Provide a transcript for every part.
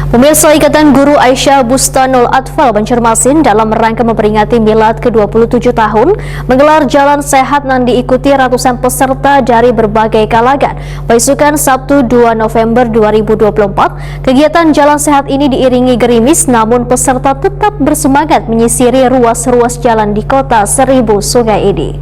Pemirsa, Ikatan Guru Aisyah Bustanul Atfal Banjarmasin dalam rangka memperingati milad ke-27 tahun menggelar Jalan Sehat yang diikuti ratusan peserta dari berbagai kalangan. Besukan Sabtu 2 November 2024, kegiatan Jalan Sehat ini diiringi gerimis, namun peserta tetap bersemangat menyisiri ruas-ruas jalan di kota Seribu Sungai ini.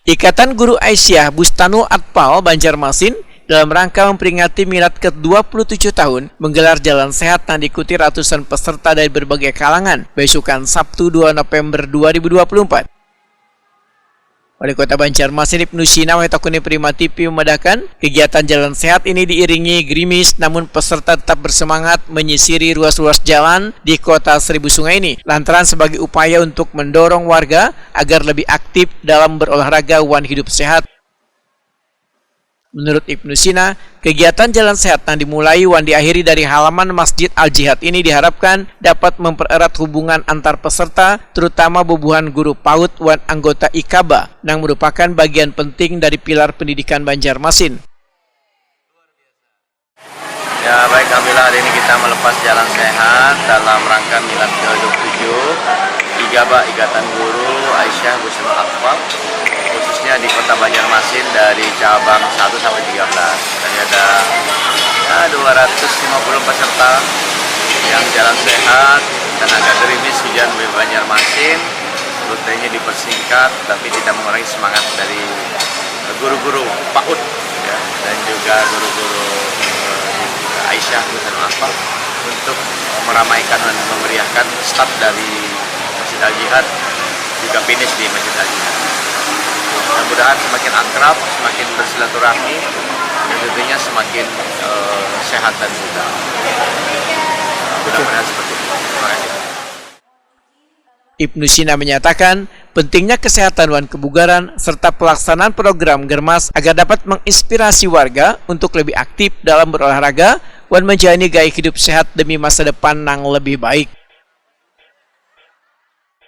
Ikatan Guru Aisyah Bustanul Atfal Banjarmasin dalam rangka memperingati milad ke-27 tahun menggelar Jalan Sehat yang diikuti ratusan peserta dari berbagai kalangan besukan Sabtu 2 November 2024. Wali Kota Banjarmasin Ibnu Sina Wahitakuni Prima TV memadakan kegiatan Jalan Sehat ini diiringi gerimis, namun peserta tetap bersemangat menyisiri ruas-ruas jalan di kota Seribu Sungai ini lantaran sebagai upaya untuk mendorong warga agar lebih aktif dalam berolahraga wan hidup sehat. Menurut Ibnu Sina, kegiatan Jalan Sehat yang dimulai wan diakhiri dari halaman Masjid Al-Jihad ini diharapkan dapat mempererat hubungan antar peserta, terutama bubuhan guru PAUD wan anggota IKABA, yang merupakan bagian penting dari pilar pendidikan Banjarmasin. Ya baik, alhamdulillah hari ini kita melepas Jalan Sehat dalam rangka milad ke-27 IKABA, Ikatan Guru Aisyah Bustanul Atfal, khususnya di kota Banjarmasin dari cabang 1 sampai 13. Tadi ada 250 peserta yang Jalan Sehat dan agak gerimis hujan di Banjarmasin. Rutenya dipersingkat tapi tidak mengurangi semangat dari guru-guru PAUD ya, dan juga guru-guru Aisyah Bustanul Atfal untuk meramaikan dan memeriahkan start dari Masjid Al-Jihad juga finish di Masjid Al-Jihad. Mudah-mudahan semakin akrab, semakin bersilaturahmi, dan tentunya semakin sehat dan muda. Mudah-mudahan seperti itu. Terima kasih. Ibnu Sina menyatakan pentingnya kesehatan wan kebugaran serta pelaksanaan program Germas agar dapat menginspirasi warga untuk lebih aktif dalam berolahraga wan menjalani gaya hidup sehat demi masa depan yang lebih baik.